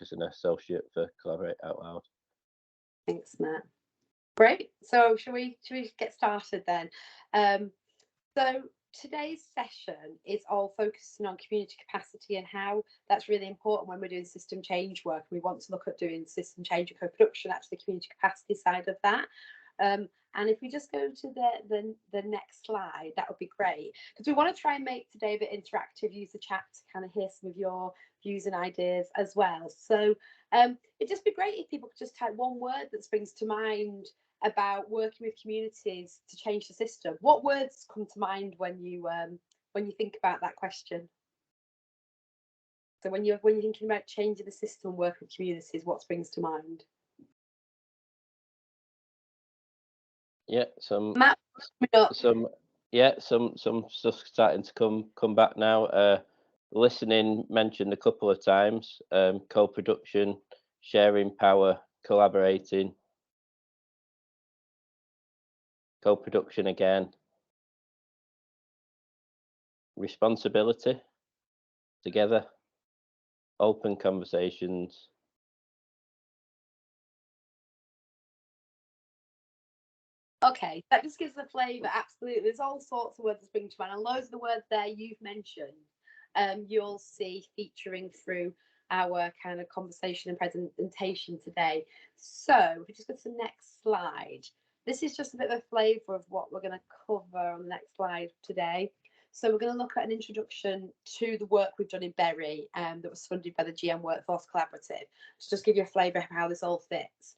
as an associate for Collaborate Out Loud. Thanks, Matt. Great. So should we get started then? So today's session is all focusing on community capacity and how that's really important when we're doing system change work. We want to look at doing system change and co-production, actually the community capacity side of that. And if we just go to the next slide, that would be great, because we want to try and make today a bit interactive, use the chat to kind of hear some of your views and ideas as well. So it'd just be great if people could just type one word that springs to mind about working with communities to change the system. What words come to mind when you think about that question? So when you're thinking about changing the system and working with communities, what springs to mind? Yeah, some Matt, some stuff starting to come back now. Listening mentioned a couple of times. Co-production, sharing power, collaborating. Co-production again. Responsibility, together. Open conversations. Okay, that just gives the flavour. Absolutely, there's all sorts of words that spring to mind, and loads of the words there you've mentioned, you'll see featuring through our kind of conversation and presentation today. So if we just go to the next slide, this is just a bit of a flavour of what we're going to cover on the next slide today. So we're going to look at an introduction to the work we've done in Bury, that was funded by the GM Workforce Collaborative, to just give you a flavour of how this all fits.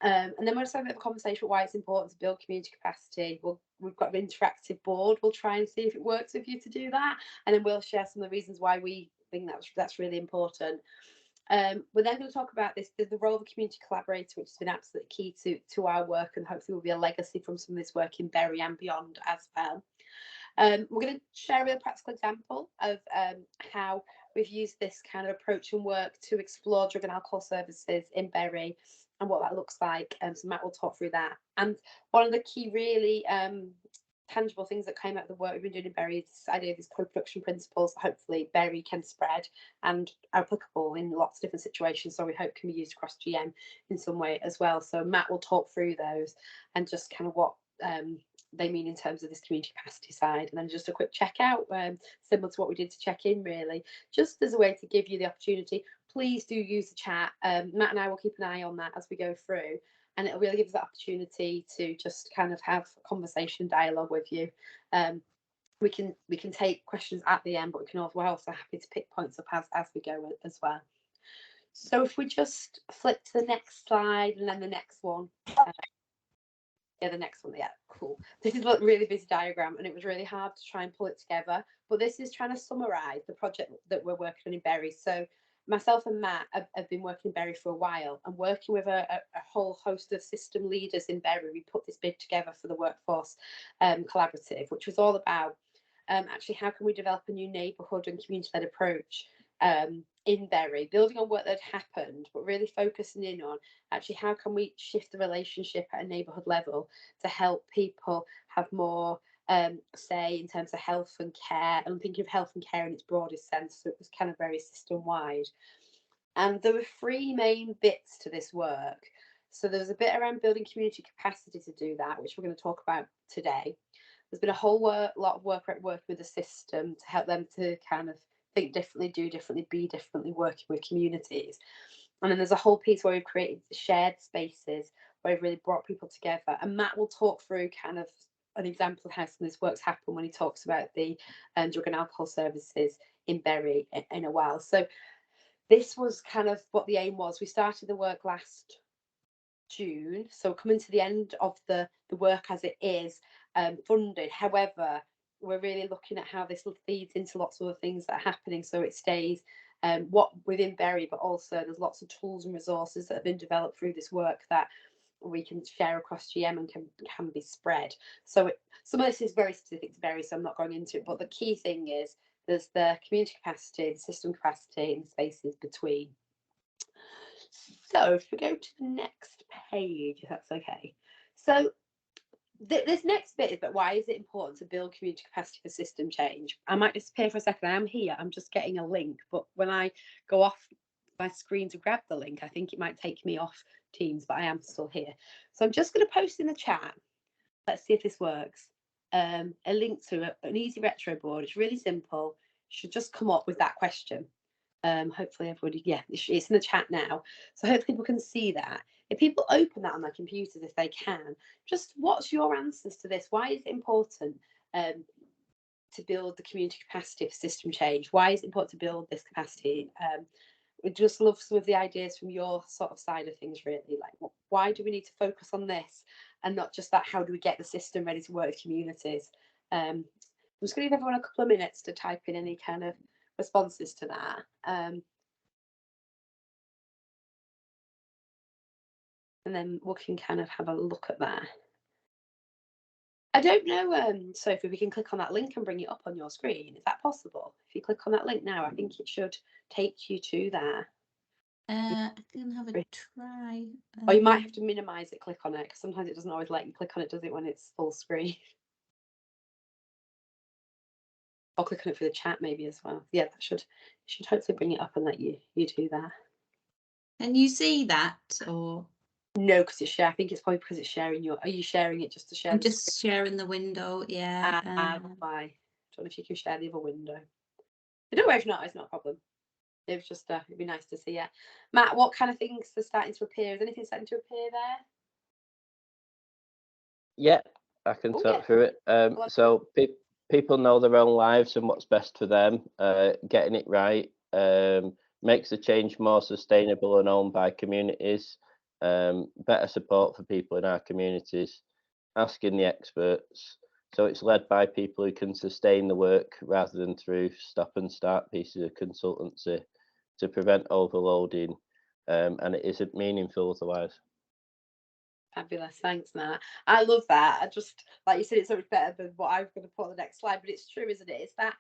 And then we'll just have a bit of a conversation about why it's important to build community capacity. We've got an interactive board. We'll try and see if it works with you to do that. And then we'll share some of the reasons why we think that's really important. We're then going to talk about the role of a community collaborator, which has been absolutely key to our work, and hopefully will be a legacy from some of this work in Bury and beyond as well. We're going to share a real practical example of how we've used this kind of approach and work to explore drug and alcohol services in Bury and what that looks like. So Matt will talk through that. And one of the key really tangible things that came out of the work we've been doing in Bury is this idea of these co-production principles that hopefully Bury can spread and are applicable in lots of different situations, so we hope can be used across GM in some way as well. So Matt will talk through those and just kind of what they mean in terms of this community capacity side, and then just a quick checkout, similar to what we did to check in, really, just as a way to give you the opportunity. Please do use the chat. Matt and I will keep an eye on that as we go through, and it'll really give us the opportunity to just kind of have a conversation, dialogue with you. We can take questions at the end, but we're also happy to pick points up as we go as well. So if we just flip to the next slide and then the next one. The next one. Yeah, cool. This is a really busy diagram, and it was really hard to try and pull it together. But this is trying to summarise the project that we're working on in Bury. So myself and Matt have been working in Bury for a while, and working with a whole host of system leaders in Bury, we put this bid together for the Workforce Collaborative, which was all about actually how can we develop a new neighbourhood and community-led approach in Bury, building on work that had happened, but really focusing in on actually how can we shift the relationship at a neighbourhood level to help people have more say in terms of health and care. And I'm thinking of health and care in its broadest sense, so it was kind of very system-wide. And there were three main bits to this work. So there was a bit around building community capacity to do that, which we're going to talk about today. There's been a whole lot of work working with the system to help them to kind of think differently, do differently, be differently, working with communities. And then there's a whole piece where we've created shared spaces where we've really brought people together. And Matt will talk through kind of an example of how some of this work's happened when he talks about the drug and alcohol services in Bury in a while. So this was kind of what the aim was. We started the work last June, so coming to the end of the work as it is funded. However, we're really looking at how this feeds into lots of other things that are happening, so it stays what within Bury, but also there's lots of tools and resources that have been developed through this work that we can share across GM and can be spread. So some of this is very specific to Bury, so I'm not going into it, but the key thing is there's the community capacity, the system capacity, and spaces between. So if we go to the next page, if that's okay. So this next bit is, but why is it important to build community capacity for system change? I might disappear for a second. I am here. I'm just getting a link, but when I go off my screen to grab the link. I think it might take me off Teams, but I am still here. So I'm just going to post in the chat. Let's see if this works. A link to an easy retro board. It's really simple. Should just come up with that question. Hopefully everybody, yeah, it's in the chat now. So hopefully people can see that. If people open that on their computers, if they can, just what's your answers to this? Why is it important to build the community capacity for system change? Why is it important to build this capacity? We'd just love some of the ideas from your sort of side of things, really. Like, why do we need to focus on this and not just that? How do we get the system ready to work with communities? I'm just going to give everyone a couple of minutes to type in any kind of responses to that. And then we can kind of have a look at that. I don't know, Sophie, we can click on that link and bring it up on your screen. Is that possible? If you click on that link now, I think it should take you to there. I can have a try. Or you might have to minimize it, click on it, because sometimes it doesn't always let you click on it, does it, when it's full screen? Or click on it for the chat maybe as well. Yeah, that should hopefully bring it up and let you do that. Can you see that, or? No, because it's share. I think it's probably because it's sharing your. Are you sharing it just to share? I'm just sharing the window. Yeah. Why? Don't know if you can share the other window. I don't know if not. It's not a problem. It was just. It'd be nice to see it. Matt, what kind of things are starting to appear? Is anything starting to appear there? Yeah, I can talk through it. So people know their own lives and what's best for them. Getting it right makes the change more sustainable and owned by communities. Better support for people in our communities, asking the experts. So it's led by people who can sustain the work rather than through stop and start pieces of consultancy to prevent overloading, and it isn't meaningful otherwise. Fabulous, thanks, Matt. I love that. I just, like you said, it's so much better than what I'm going to put on the next slide, but it's true, isn't it? It's that,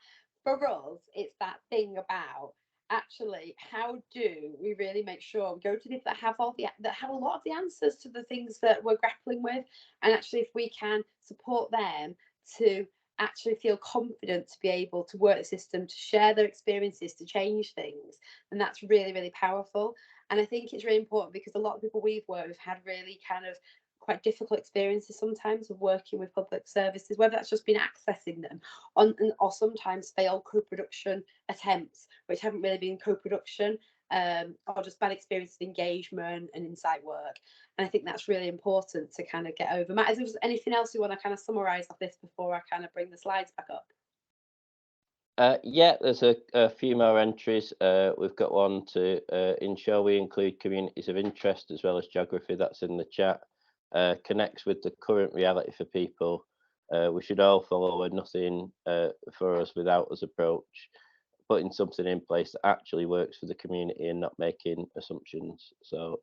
for us, it's that thing about actually how do we really make sure we go to people that have a lot of the answers to the things that we're grappling with, and actually if we can support them to actually feel confident to be able to work the system, to share their experiences, to change things, and that's really, really powerful. And I think it's really important because a lot of people we've worked with had really kind of quite difficult experiences sometimes of working with public services, whether that's just been accessing them or sometimes failed co-production attempts, which haven't really been co-production, or just bad experiences of engagement and insight work. And I think that's really important to kind of get over. Matt, is there anything else you want to kind of summarise off this before I kind of bring the slides back up? Yeah, there's a few more entries. We've got one to ensure we include communities of interest as well as geography. That's in the chat. Connects with the current reality for people. We should all follow a nothing for us without us approach, putting something in place that actually works for the community and not making assumptions. So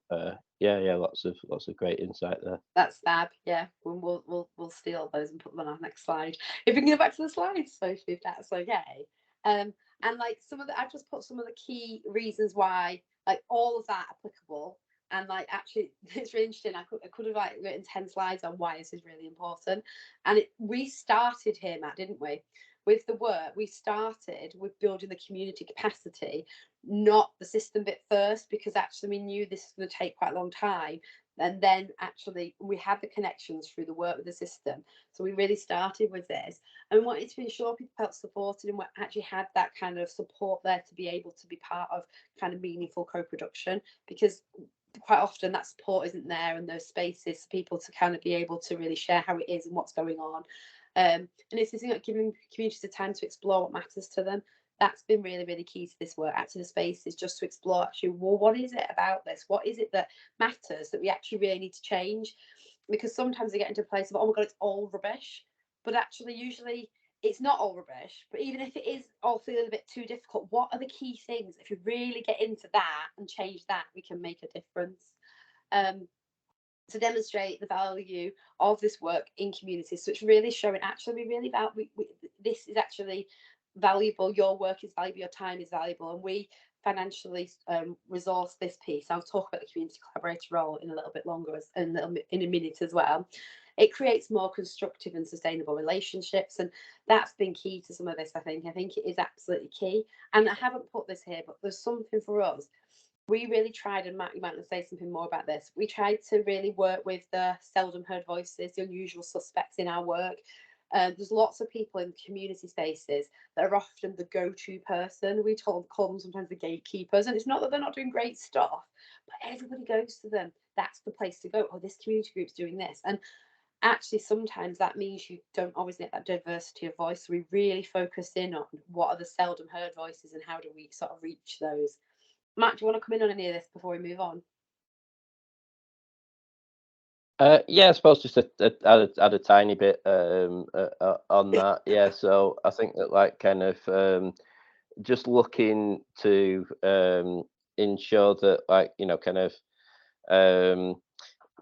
yeah, lots of great insight there. That's fab. Yeah, we'll steal those and put them on our next slide. If we can go back to the slides, Sophie, if that's okay. And like I've just put some of the key reasons why, like all of that applicable. And like actually, it's really interesting. I could have like written 10 slides on why this is really important. And we started here, Matt, didn't we? With the work, we started with building the community capacity, not the system bit first, because actually we knew this was going to take quite a long time. And then actually we had the connections through the work with the system. So we really started with this and we wanted to ensure people felt supported and actually had that kind of support there to be able to be part of kind of meaningful co-production, because quite often that support isn't there and those spaces for people to kind of be able to really share how it is and what's going on. And it's this thing like giving communities the time to explore what matters to them. That's been really, really key to this work. Active space is just to explore actually, well, what is it about this? What is it that matters that we actually really need to change? Because sometimes they get into a place of, oh my God, it's all rubbish. But actually, usually it's not all rubbish. But even if it is all feeling a bit too difficult, what are the key things? If you really get into that and change that, we can make a difference. To demonstrate the value of this work in communities. So it's really showing actually this is actually valuable. Your work is valuable, your time is valuable, and we financially resource this piece. I'll talk about the community collaborator role in a little bit longer, in a minute as well. It creates more constructive and sustainable relationships, and that's been key to some of this. I think it is absolutely key. And I haven't put this here, but there's something for us. we really tried, and Matt, you might want to say something more about this. We tried to really work with the seldom heard voices, the unusual suspects in our work. There's lots of people in community spaces that are often the go-to person. We call them sometimes the gatekeepers, and it's not that they're not doing great stuff, but everybody goes to them. That's the place to go. Oh, this community group's doing this, and actually sometimes that means you don't always get that diversity of voice. So we really focus in on what are the seldom heard voices and how do we sort of reach those. Matt, do you want to come in on any of this before we move on? Yeah, I suppose just add a tiny bit on that. Yeah, so I think that like kind of just looking to ensure that like kind of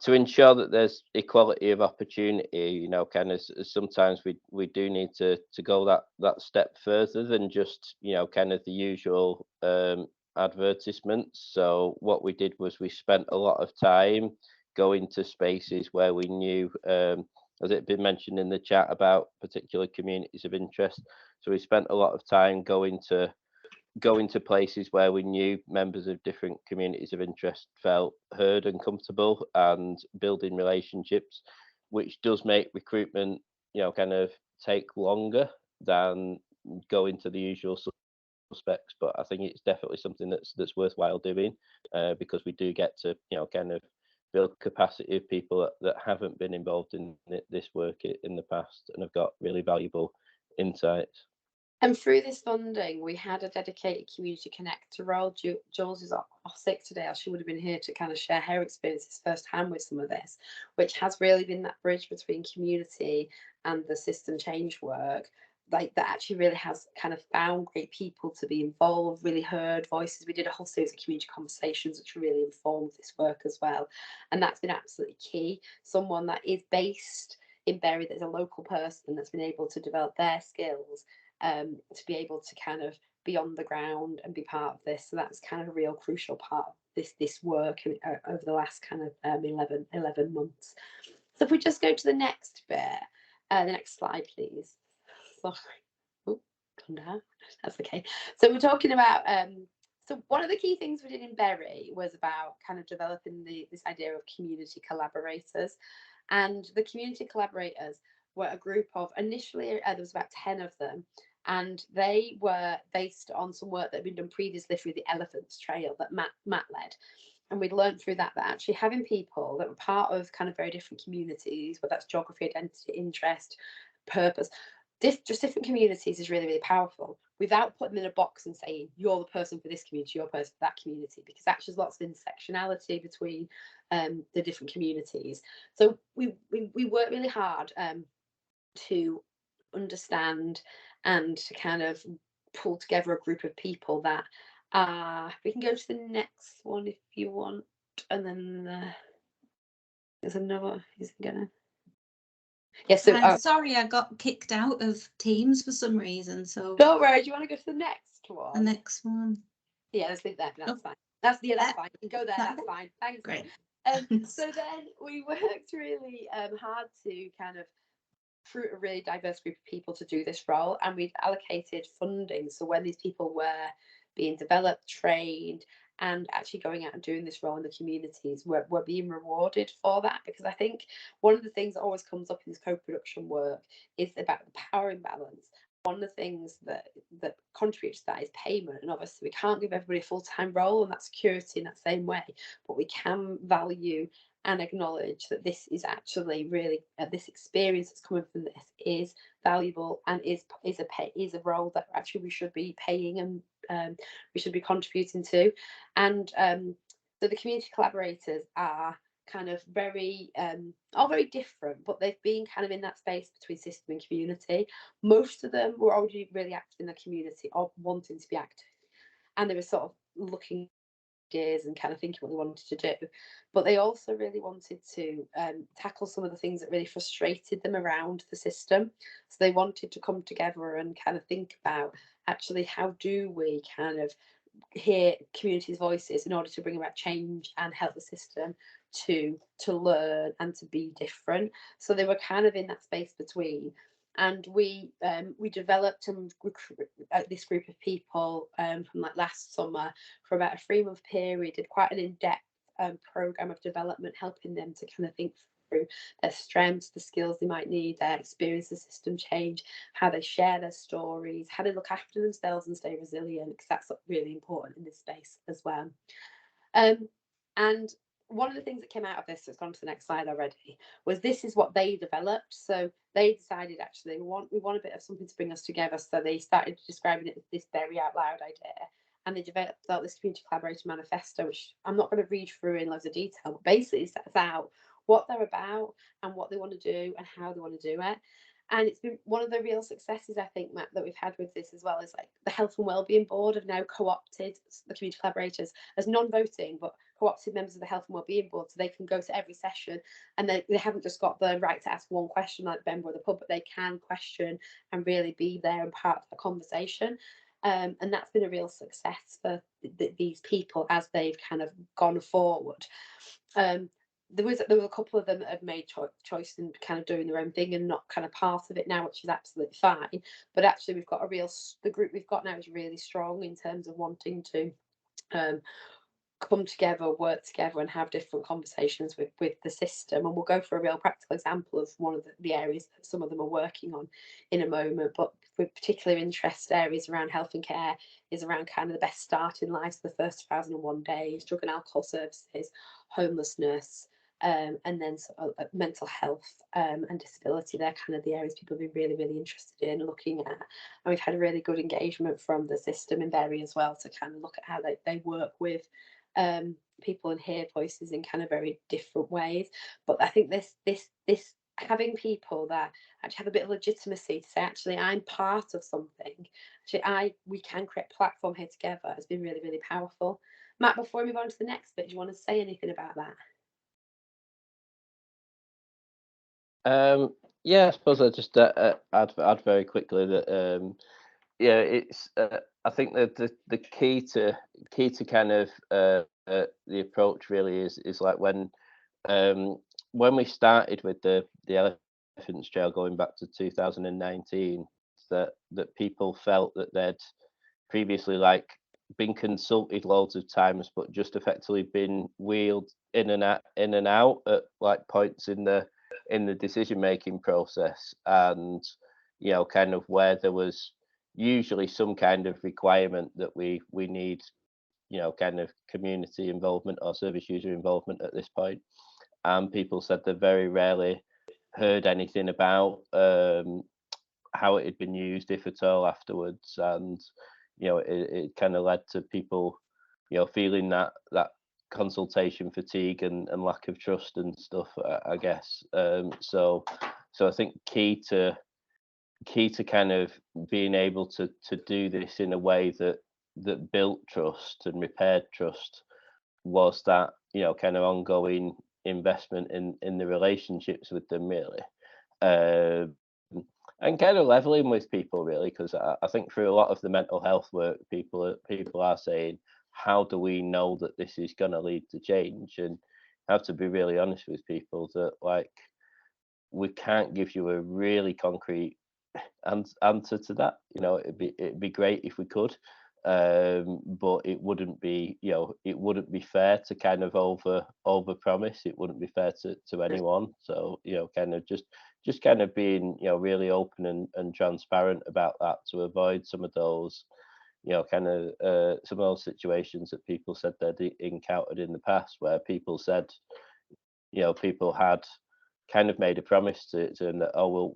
to ensure that there's equality of opportunity, kind of sometimes we do need to go that step further than just kind of the usual advertisements. So what we did was we spent a lot of time going to spaces where we knew, as it had been mentioned in the chat, about particular communities of interest. So we spent a lot of time going to places where we knew members of different communities of interest felt heard and comfortable, and building relationships, which does make recruitment kind of take longer than going to the usual suspects. But I think it's definitely something that's worthwhile doing, because we do get to kind of build capacity of people that haven't been involved in this work in the past and have got really valuable insights. And through this funding, we had a dedicated community connector role. Jules is off sick today, or she would have been here to kind of share her experiences firsthand with some of this, which has really been that bridge between community and the system change work. Like that actually really has kind of found great people to be involved, really heard voices. We did a whole series of community conversations, which really informed this work as well. And that's been absolutely key. Someone that is based in Bury, that's a local person that's been able to develop their skills to be able to kind of be on the ground and be part of this. So that's kind of a real crucial part of this work over the last kind of 11 months. So if we just go to the next bit, the next slide, please. Sorry. Oh, come down. That's okay. So we're talking about so one of the key things we did in Bury was about kind of developing this idea of community collaborators. And the community collaborators were a group of, initially there was about 10 of them, and they were based on some work that had been done previously through the Elephants Trail that Matt led. And we'd learned through that actually having people that were part of kind of very different communities, whether that's geography, identity, interest, purpose, just different communities is really, really powerful, without putting them in a box and saying you're the person for this community, you're the person for that community, because actually there's lots of intersectionality between the different communities. So we work really hard to understand and to kind of pull together a group of people that we can go to the next one if you want, and then there's another. Is it gonna? Yeah, so I'm sorry, I got kicked out of Teams for some reason. So don't worry. Do you want to go to the next one? The next one. Yeah, let's leave that. That's fine. That's fine. You can go there. That's fine. Thanks. Great. So then we worked really hard to kind of recruit a really diverse group of people to do this role, and we'd allocated funding. So when these people were being developed, trained, and actually going out and doing this role in the communities, we're being rewarded for that. Because I think one of the things that always comes up in this co-production work is about the power imbalance. One of the things that contributes to that is payment, and obviously we can't give everybody a full-time role and that security in that same way, but we can value and acknowledge that this is actually really this experience that's coming from this is valuable and is a role that actually we should be paying and we should be contributing to. And so the community collaborators are kind of very very different, but they've been kind of in that space between system and community. Most of them were already really active in the community or wanting to be active, and they were sort of looking ideas and kind of thinking what they wanted to do, but they also really wanted to tackle some of the things that really frustrated them around the system. So they wanted to come together and kind of think about actually how do we kind of hear communities' voices in order to bring about change and help the system to learn and to be different. So they were kind of in that space between And we developed and recruited this group of people from like last summer for about a 3-month period, did quite an in-depth program of development, helping them to kind of think through their strengths, the skills they might need, their experience the system change, how they share their stories, how they look after themselves and stay resilient, because that's really important in this space as well. And one of the things that came out of this, that's gone to the next slide already, was this is what they developed. So they decided, actually, we want a bit of something to bring us together. So they started describing it as this very out loud idea. And they developed this community collaborator manifesto, which I'm not going to read through in loads of detail, but basically sets out what they're about and what they want to do and how they want to do it. And it's been one of the real successes, I think, Matt, that we've had with this as well, is like the Health and Wellbeing Board have now co-opted the community collaborators as non-voting, but co-opted members of the Health and Wellbeing Board, so they can go to every session, and they haven't just got the right to ask one question like the member of the pub, but they can question and really be there and part of the conversation. And that's been a real success for these people as they've kind of gone forward. There was a couple of them that have made choice in kind of doing their own thing and not kind of part of it now, which is absolutely fine. But actually, we've got the group we've got now is really strong in terms of wanting to come together, work together, and have different conversations with the system. And we'll go for a real practical example of one of the areas that some of them are working on in a moment. But with particular interest areas around health and care is around kind of the best start in life, so the first 1,001 days, drug and alcohol services, homelessness, and then mental health and disability. They're kind of the areas people have been really, really interested in looking at. And we've had a really good engagement from the system in Berry as well to kind of look at how they work with people and hear voices in kind of very different ways. But I think this having people that actually have a bit of legitimacy to say, actually, I'm part of something. Actually, we can create a platform here together, has been really, really powerful. Matt, before we move on to the next bit, do you want to say anything about that? Yeah, I suppose I just add very quickly that yeah, it's I think that the key to kind of the approach really is like when we started with the Elephants Trail going back to 2019, that people felt that they'd previously like been consulted loads of times, but just effectively been wheeled in and out at like points in the decision making process, and kind of where there was usually some kind of requirement that we need kind of community involvement or service user involvement at this point. And people said they very rarely heard anything about how it had been used, if at all, afterwards. And it kind of led to people feeling that consultation fatigue and lack of trust and stuff, I guess. So I think key to kind of being able to do this in a way that built trust and repaired trust was that kind of ongoing investment in the relationships with them, really. And kind of leveling with people, really, because I think through a lot of the mental health work, people are saying, how do we know that this is going to lead to change? And I have to be really honest with people that, like, we can't give you a really concrete answer to that. It'd be great if we could, but it wouldn't be fair to kind of over promise. It wouldn't be fair to anyone. So kind of just kind of being really open and transparent about that, to avoid some of those kind of some of those situations that people said they'd encountered in the past, where people said people had kind of made a promise to them that, oh,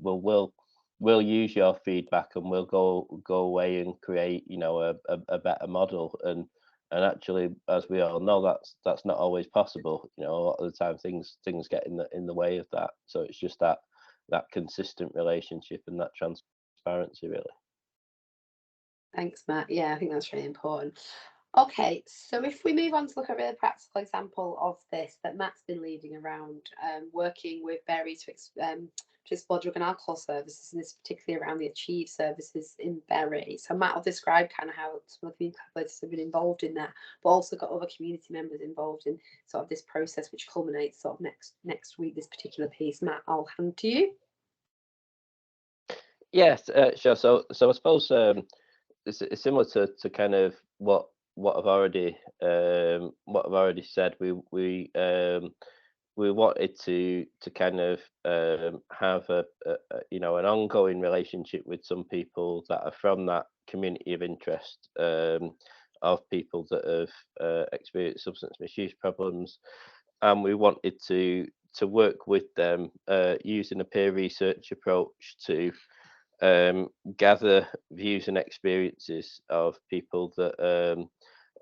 we'll use your feedback and we'll go away and create a better model, and actually, as we all know, that's not always possible. A lot of the time things get in the way of that. So it's just that consistent relationship and that transparency, really. Thanks, Matt. Yeah, I think that's really important. Okay, so if we move on to look at a really practical example of this that Matt's been leading around, working with Berry to explore drug and alcohol services, and this particularly around the Achieve services in Berry. So Matt will describe kind of how some of the community collaborators have been involved in that, but also got other community members involved in sort of this process, which culminates sort of next week, this particular piece. Matt, I'll hand to you. Yes, sure. So I suppose it's similar to kind of what what I've already said. We wanted to kind of have an ongoing relationship with some people that are from that community of interest, of people that have experienced substance misuse problems, and we wanted to work with them using a peer research approach to gather views and experiences of people that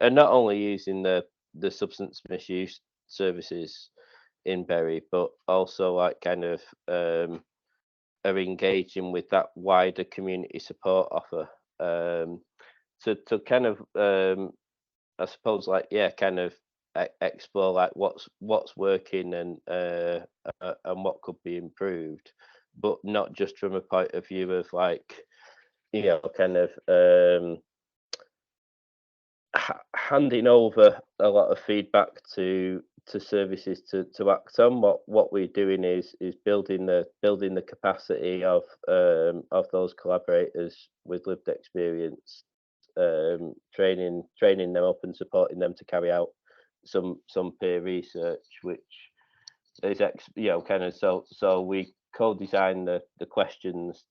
are not only using the substance misuse services in Bury, but also like kind of are engaging with that wider community support offer, to kind of I suppose like yeah, kind of explore like what's working and what could be improved, but not just from a point of view of like kind of handing over a lot of feedback to services to act on. What we're doing is building the capacity of those collaborators with lived experience, training them up and supporting them to carry out some peer research, which is kind of so we co-design the questions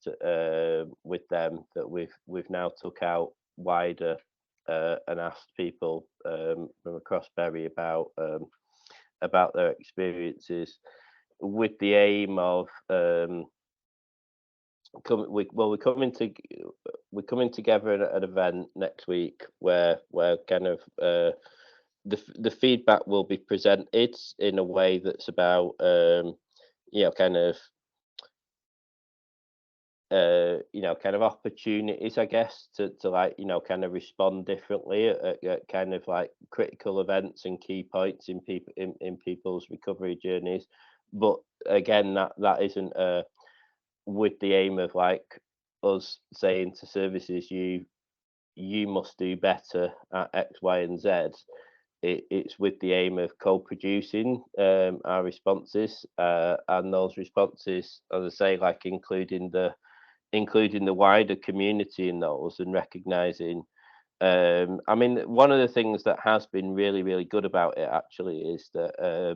with them that we've now took out wider, and asked people from across Bury about their experiences, with the aim of we're coming together at an event next week where kind of the feedback will be presented in a way that's about kind of kind of opportunities, I guess, to like kind of respond differently at kind of like critical events and key points in people's recovery journeys. But again, that isn't with the aim of like us saying to services, you must do better at X, Y, and Z. It's with the aim of co-producing our responses, and those responses, as I say, like including the wider community in those, and recognizing I mean, one of the things that has been really, really good about it actually is that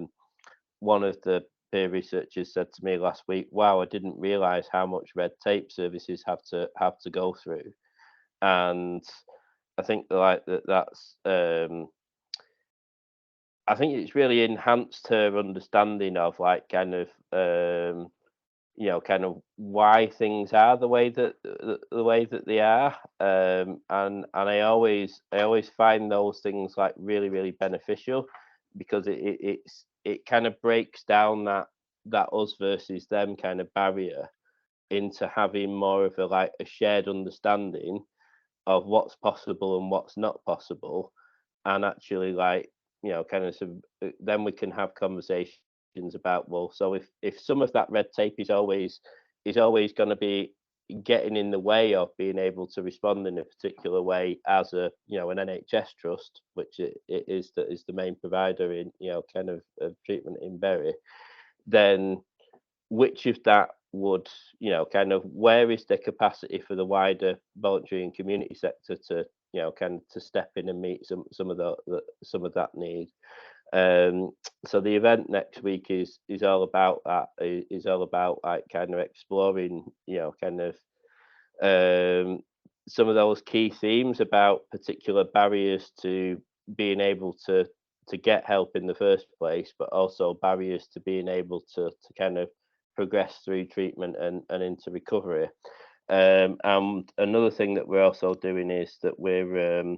one of the peer researchers said to me last week, wow, I didn't realize how much red tape services have to go through. And I think like that's I think it's really enhanced her understanding of like kind of kind of why things are the way that they are, and I always find those things like really, really beneficial, because it kind of breaks down that us versus them kind of barrier into having more of a like a shared understanding of what's possible and what's not possible, and actually like kind of some, then we can have conversations about, well, so if some of that red tape is always going to be getting in the way of being able to respond in a particular way as a an NHS trust, which it is, that is the main provider in kind of treatment in Bury, then which of that would kind of, where is the capacity for the wider voluntary and community sector to kind of to step in and meet some of some of that need. So the event next week is all about that, is all about like kind of exploring kind of some of those key themes about particular barriers to being able to get help in the first place, but also barriers to being able to kind of progress through treatment and into recovery. And another thing that we're also doing is that we're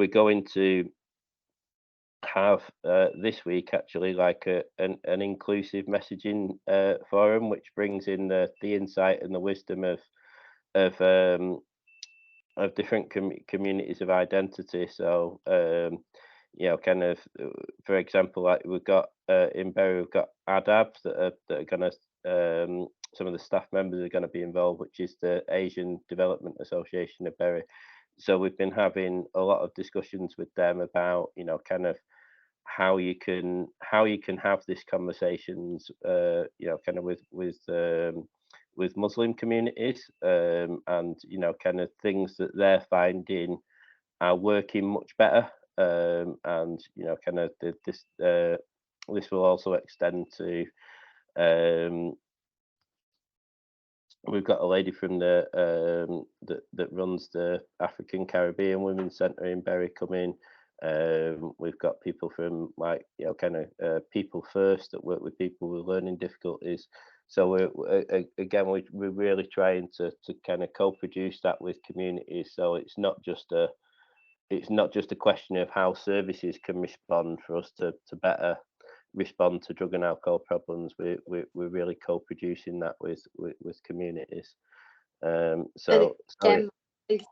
going to have this week actually like an inclusive messaging forum, which brings in the insight and the wisdom of um, of different communities of identity. So kind of for example, like we've got in Bury, we've got ADAB that are going to some of the staff members are going to be involved, which is the Asian Development Association of Bury. So we've been having a lot of discussions with them about kind of how you can have these conversations kind of with Muslim communities, and kind of things that they're finding are working much better, and kind of this will also extend to. We've got a lady from the that runs the African Caribbean Women's Centre in Bury coming. We've got people from kind of People First that work with people with learning difficulties. So we're really trying to kind of co-produce that with communities. So it's not just a question of how services can respond for us to better respond to drug and alcohol problems. We're really co-producing that with communities. And again, I think it's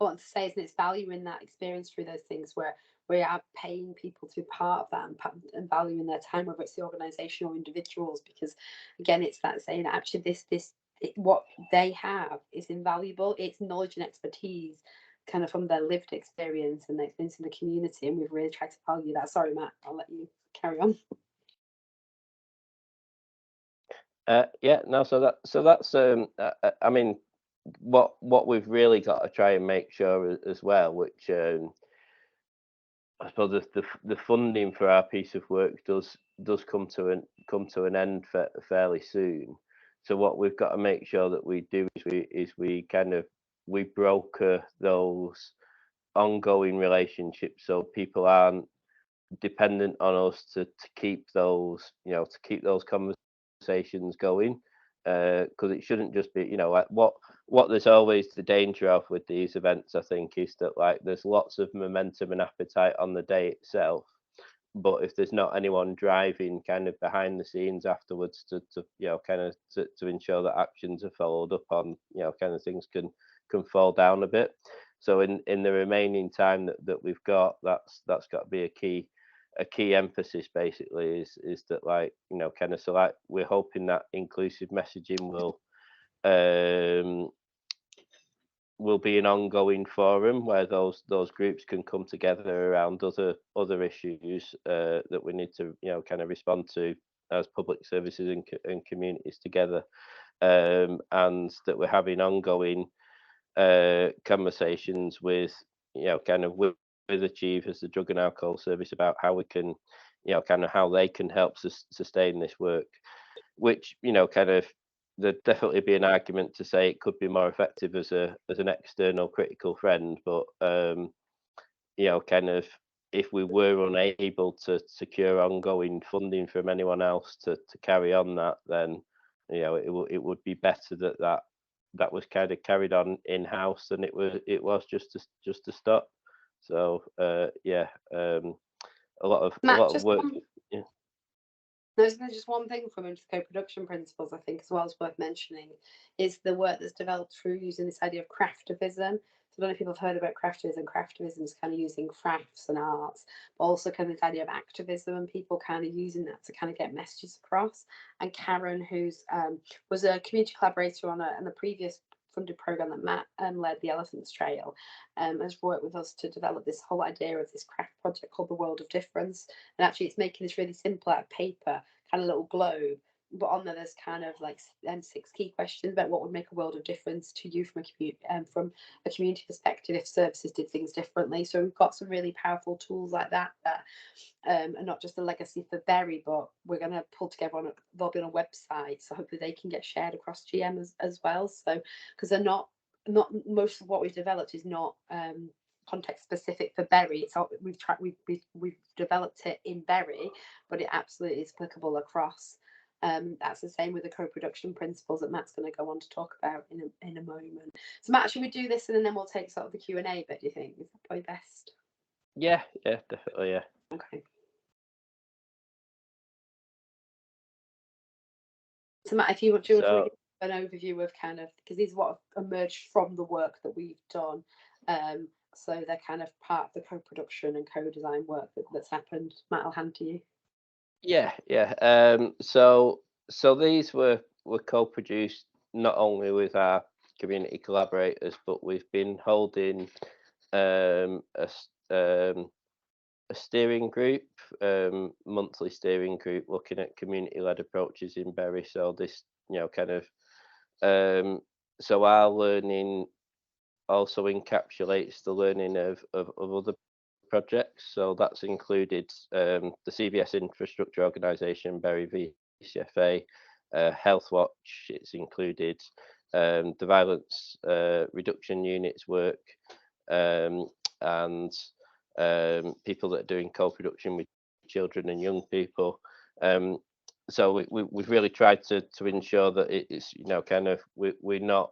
important to say, isn't it, it's valuing that experience through those things where we are paying people to be part of that and valuing their time, whether it's the organisation or individuals, because again, it's that saying actually what they have is invaluable. It's knowledge and expertise kind of from their lived experience and their experience in the community, and we've really tried to value that. Sorry, Matt, I'll let you carry on. So that's I mean, what we've really got to try and make sure as well, which I suppose the funding for our piece of work does come to an end fairly soon. So what we've got to make sure that we do is we broker those ongoing relationships, so people aren't dependent on us to keep those conversations going, because it shouldn't just be like what there's always the danger of with these events, I think, is that there's lots of momentum and appetite on the day itself, but if there's not anyone driving kind of behind the scenes afterwards to ensure that actions are followed up on, kind of things can fall down a bit. So in the remaining time that we've got, that's got to be a key emphasis, basically, is that we're hoping that inclusive messaging will be an ongoing forum where those groups can come together around other issues that we need to kind of respond to as public services and communities together, and that we're having ongoing conversations with with Achieve as the drug and alcohol service about how we can kind of how they can help sustain this work, which there'd definitely be an argument to say it could be more effective as an external critical friend, but kind of if we were unable to secure ongoing funding from anyone else to carry on that, then it would be better that was kind of carried on in house than it was just to stop. So a lot of work. Yeah. There's just one thing from into co-production principles, I think, as well as worth mentioning, is the work that's developed through using this idea of craftivism. So I don't know if people have heard about craftivism. Craftivism is kind of using crafts and arts, but also kind of this idea of activism and people kind of using that to kind of get messages across. And Karen, who's was a community collaborator on the previous funded program that Matt led, the Elephants Trail, has worked with us to develop this whole idea of this craft project called the World of Difference. And actually, it's making this really simple out of paper, kind of little globe, but on there's kind of 6 key questions about what would make a world of difference to you from a community perspective if services did things differently. So we've got some really powerful tools like that and not just a legacy for Bury, but we're going to pull together they'll be on a website, so hopefully they can get shared across GM as well. So because they're not most of what we've developed is not context specific for Bury. It's all, we've developed it in Bury, but it absolutely is applicable across. That's the same with the co-production principles that Matt's going to go on to talk about in a moment. So Matt, should we do this and then we'll take sort of the Q&A bit, do you think? Is that probably best? Yeah, definitely, yeah. Okay. So Matt, if you want to give an overview of kind of, because these are what have emerged from the work that we've done. So they're kind of part of the co-production and co-design work that's happened. Matt, I'll hand to you. Yeah. So these were co-produced not only with our community collaborators, but we've been holding a steering group, monthly steering group, looking at community-led approaches in Bury. So this, kind of So our learning also encapsulates the learning of other projects. So that's included the CVS infrastructure organisation, Berry VCFA, Health Watch. It's included the violence reduction units work, and people that are doing co-production with children and young people. So we've really tried to ensure that it's kind of we're not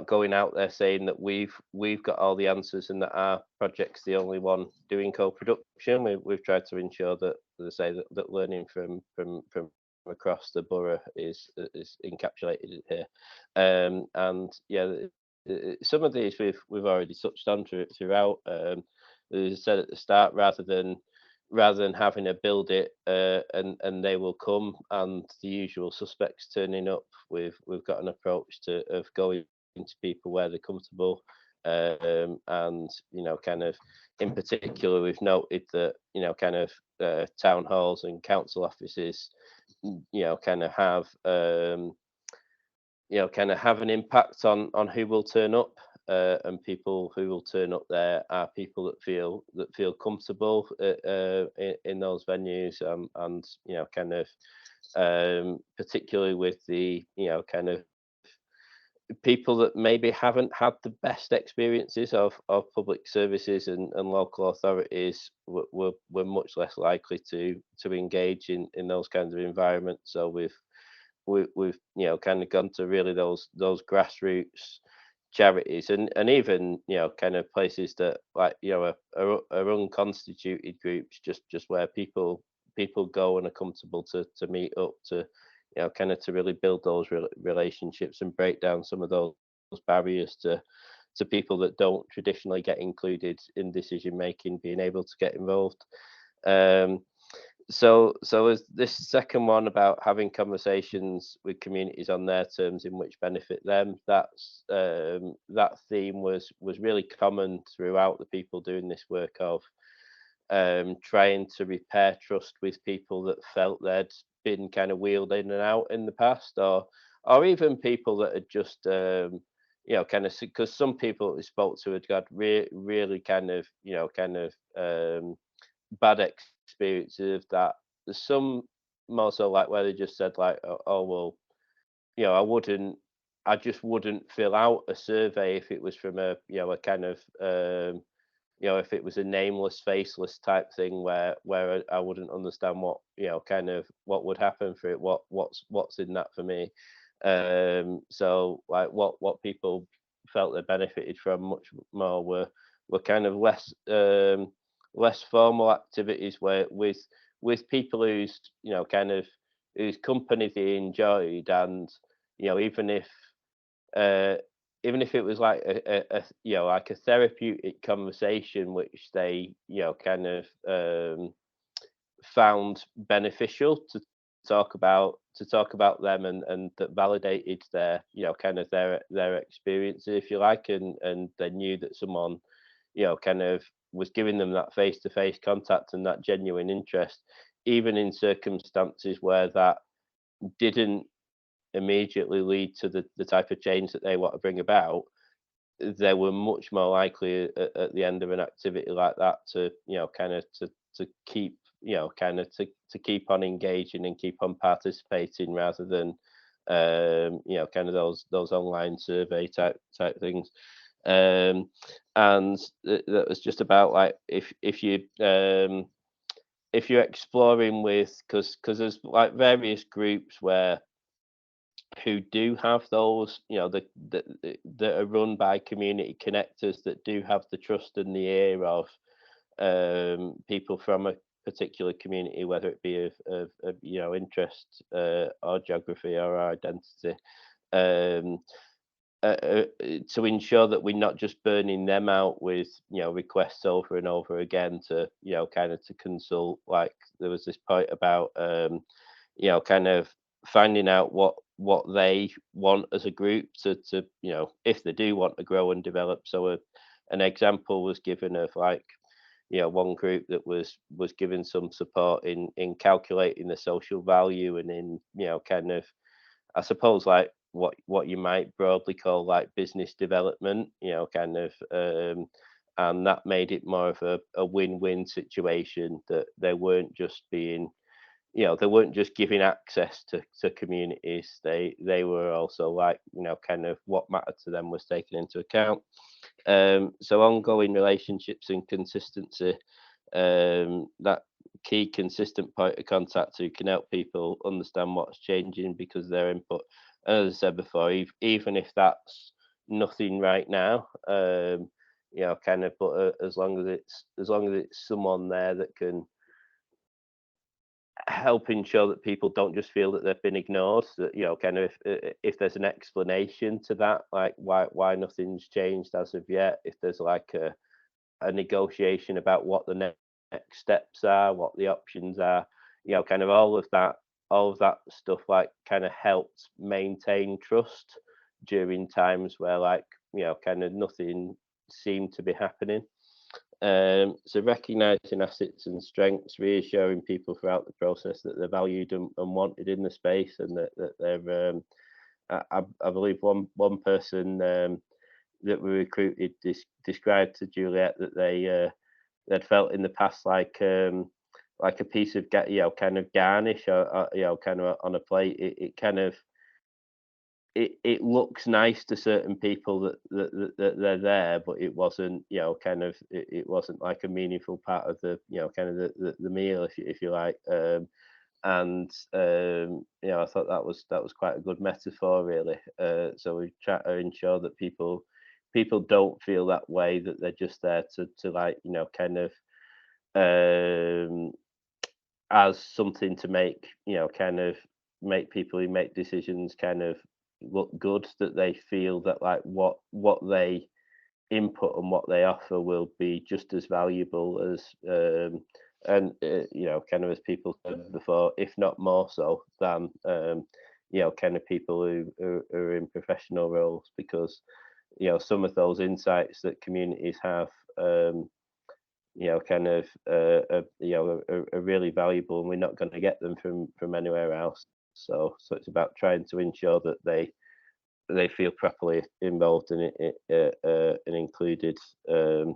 going out there saying that we've got all the answers and that our project's the only one doing co-production. We've tried to ensure that, as I say, that learning from across the borough is encapsulated here. And yeah, some of these we've already touched on throughout. As I said at the start, rather than having to build it and they will come and the usual suspects turning up, we've got an approach of going to people where they're comfortable, and kind of in particular we've noted that kind of town halls and council offices kind of have have an impact on who will turn up, and people who will turn up there are people that feel comfortable in those venues, and kind of particularly with the kind of people that maybe haven't had the best experiences of public services and local authorities were much less likely to engage in those kinds of environments. So we've kind of gone to really those grassroots charities and even kind of places that like are unconstituted groups, just where people go and are comfortable to meet up, to kind of to really build those relationships and break down some of those barriers to people that don't traditionally get included in decision making being able to get involved. So as this second one about having conversations with communities on their terms in which benefit them, that's that theme was really common throughout the people doing this work of trying to repair trust with people that felt they'd been kind of wheeled in and out in the past, or even people that had just kind of, because some people we spoke to had got really kind of bad experiences of that. There's some more so like where they just said like, oh well, I just wouldn't fill out a survey if it was from a a kind of if it was a nameless, faceless type thing where I wouldn't understand what kind of what would happen for it, what's in that for me. So like what people felt they benefited from much more were kind of less formal activities where with people whose kind of whose company they enjoyed, and uh, even if it was like a like a therapeutic conversation which they kind of found beneficial to talk about them, and that validated their kind of their experience, if you like, and they knew that someone kind of was giving them that face-to-face contact and that genuine interest, even in circumstances where that didn't immediately lead to the type of change that they want to bring about. They were much more likely at the end of an activity like that to kind of to keep kind of to keep on engaging and keep on participating, rather than kind of those online survey type things. And that was just about like if you're exploring with, because there's like various groups who do have those, that are run by community connectors that do have the trust and the ear of people from a particular community, whether it be of interest, or geography or identity, um, to ensure that we're not just burning them out with requests over and over again to kind of to consult. Like there was this point about kind of finding out what they want as a group to if they do want to grow and develop. So an example was given of like one group that was given some support in calculating the social value and in kind of I suppose like what you might broadly call like business development, kind of, and that made it more of a win-win situation, that they weren't just being, they weren't just giving access to communities. They were also like, kind of what mattered to them was taken into account. So ongoing relationships and consistency, that key consistent point of contact who can help people understand what's changing because of their input. And as I said before, even if that's nothing right now, kind of, but as long as it's someone there that can help ensure that people don't just feel that they've been ignored, that kind of, if there's an explanation to that, like why nothing's changed as of yet, if there's like a negotiation about what the next steps are, what the options are, kind of all of that stuff, like kind of helps maintain trust during times where like, kind of nothing seemed to be happening. So recognizing assets and strengths, reassuring people throughout the process that they're valued and wanted in the space, and that they're, I believe one person that we recruited described to Juliet that they'd felt in the past like a piece of kind of garnish, or kind of on a plate. It kind of, it looks nice to certain people that they're there, but it wasn't, kind of, it wasn't like a meaningful part of the, kind of the meal, if you like. And I thought that was quite a good metaphor, really. So we try to ensure that people don't feel that way, that they're just there to like, kind of, as something to make, kind of make people who make decisions kind of look good, that they feel that like what they input and what they offer will be just as valuable as, and kind of, as people said before, if not more so than, kind of people who are in professional roles, because some of those insights that communities have, kind of, are really valuable, and we're not going to get them from anywhere else. So it's about trying to ensure that they feel properly involved in it, and included, and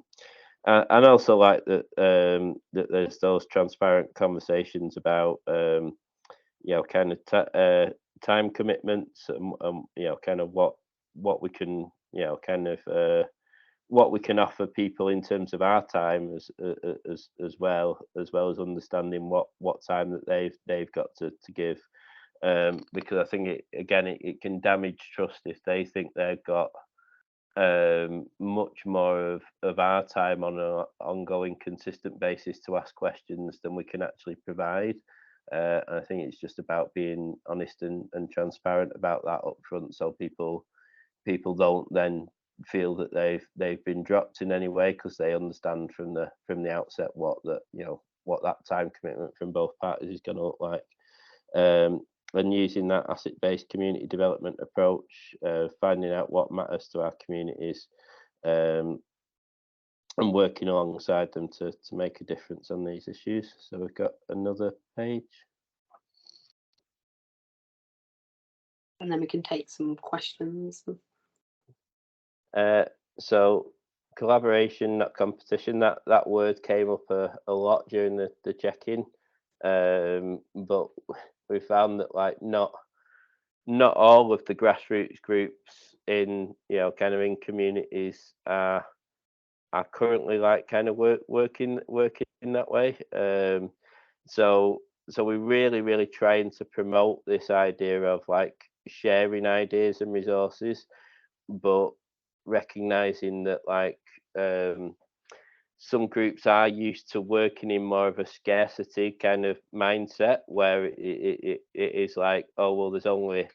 also like that, that there's those transparent conversations about, kind of time commitments, and kind of what we can, kind of, what we can offer people in terms of our time, as well as understanding what time that they've got to give. Because I think it can damage trust if they think they've got much more of our time on an ongoing, consistent basis to ask questions than we can actually provide. And I think it's just about being honest and transparent about that up front, so people don't then feel that they've been dropped in any way, because they understand from the outset what that time commitment from both parties is going to look like. And using that asset-based community development approach, finding out what matters to our communities, and working alongside them to make a difference on these issues. So we've got another page. And then we can take some questions. So collaboration, not competition. That word came up a lot during the check-in, but we found that like not all of the grassroots groups in, kind of in communities are currently like kind of working in that way. So we're really trying to promote this idea of like sharing ideas and resources, but recognizing that like, some groups are used to working in more of a scarcity kind of mindset, where it is like, oh well, there's only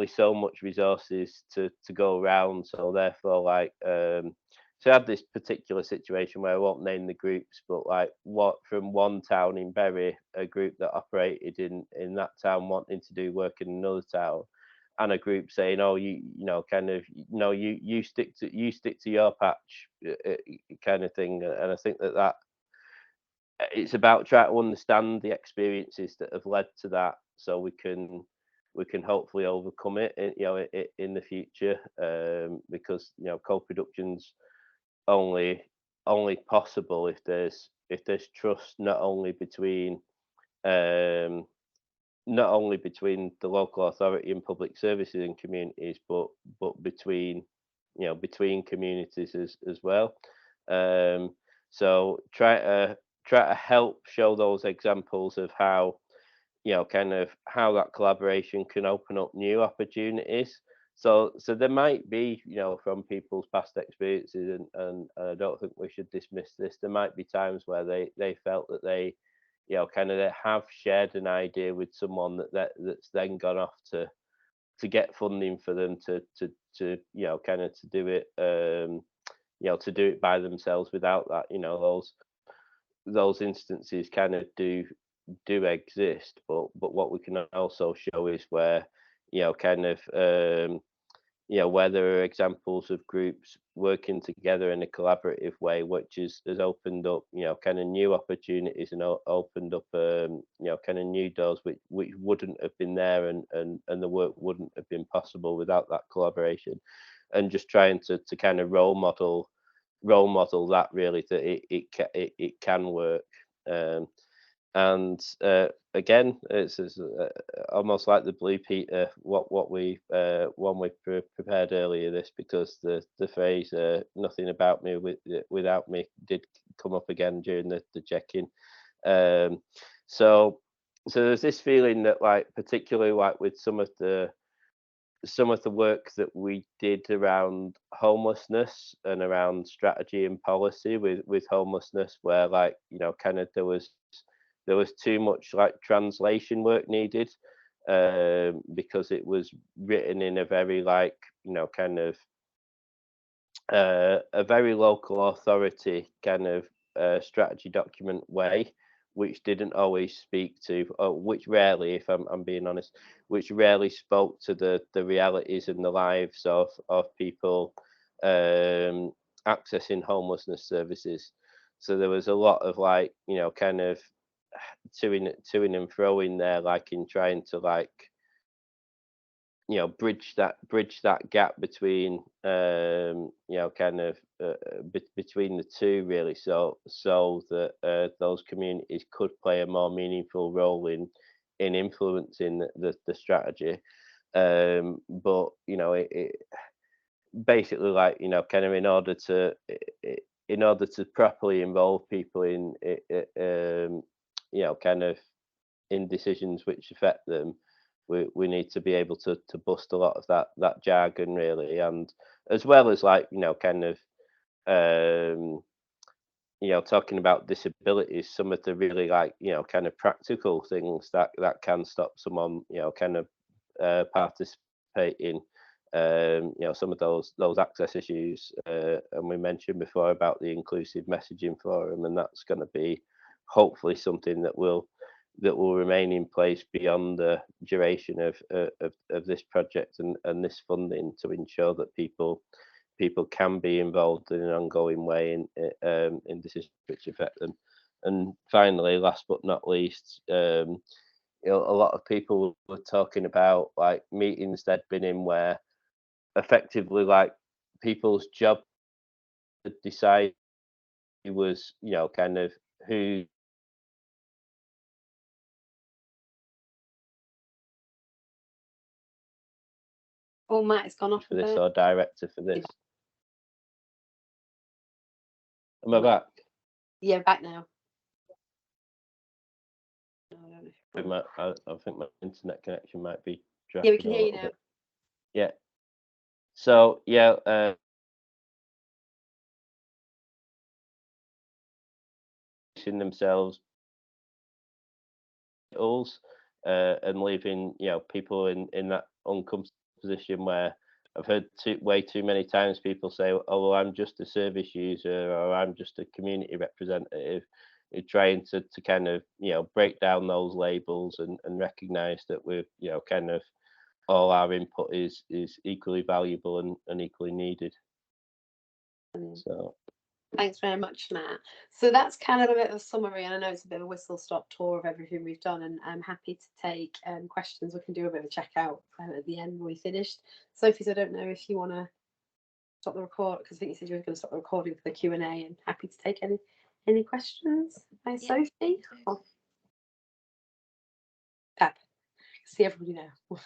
so much resources to go around, so therefore like, so I had this particular situation where I won't name the groups, but like what from one town in Bury, a group that operated in that town wanting to do work in another town, and a group saying, oh, kind of, you stick to your patch, kind of thing. And I think that it's about trying to understand the experiences that have led to that, so we can we can hopefully overcome it, in the future, because co-production's only possible if there's trust, um, not only between the local authority and public services and communities, but between between communities as well. So try to help show those examples of how kind of how that collaboration can open up new opportunities. So there might be, from people's past experiences, and I don't think we should dismiss this. There might be times where they felt that they, they have shared an idea with someone that's then gone off to get funding for them to kind of to do it, to do it by themselves without that. Those instances kind of do exist, but what we can also show is where kind of where there are examples of groups working together in a collaborative way, which has opened up kind of new opportunities and opened up kind of new doors which wouldn't have been there, and the work wouldn't have been possible without that collaboration. And just trying to kind of role model that, really, that it can work. And again, it's almost like the Blue Peter, what we one we prepared earlier this, because the phrase "nothing about me without me" did come up again during the check-in. So there's this feeling that, like, particularly like with some of the work that we did around homelessness and around strategy and policy with homelessness, where, like, kind of there was too much, like, translation work needed, because it was written in a very, like, kind of a very local authority kind of strategy document way, which didn't always speak to, or which rarely, if I'm being honest, which rarely spoke to the realities and the lives of people accessing homelessness services. So there was a lot of, like, kind of to and fro in there, like, in trying to, like, bridge that gap between kind of between the two, really, so that those communities could play a more meaningful role in influencing the strategy. But it basically, like, kind of in order to properly involve people in kind of in decisions which affect them, we need to be able to bust a lot of that jargon, really, and as well as, like, kind of talking about disabilities, some of the really, like, kind of practical things that can stop someone kind of participating, some of those access issues, and we mentioned before about the inclusive messaging forum, and that's going to be hopefully something that will remain in place beyond the duration of this project and this funding, to ensure that people can be involved in an ongoing way in decisions which affect them. And finally, last but not least, a lot of people were talking about, like, meetings they'd been in where effectively, like, people's job to decide was, kind of who Matt, it's gone off for this or director for this. Am I back? Yeah, back now. I think my internet connection might be dropping. Yeah, we can hear you now. Bit. Yeah. So yeah, themselves and leaving people in that uncomfortable position where I've heard way too many times people say, "Oh, well, I'm just a service user," or "I'm just a community representative." You're trying to kind of break down those labels and recognise that we're kind of all our input is equally valuable and equally needed. So Thanks very much, Matt. So that's kind of a bit of a summary, and I know it's a bit of a whistle-stop tour of everything we've done, and I'm happy to take questions. We can do a bit of a checkout at the end when we finished. Sophie, I don't know if you want to stop the record, because I think you said you were going to stop the recording for the Q&A, and happy to take any questions by Sophie. Oh. Fab. See everybody now.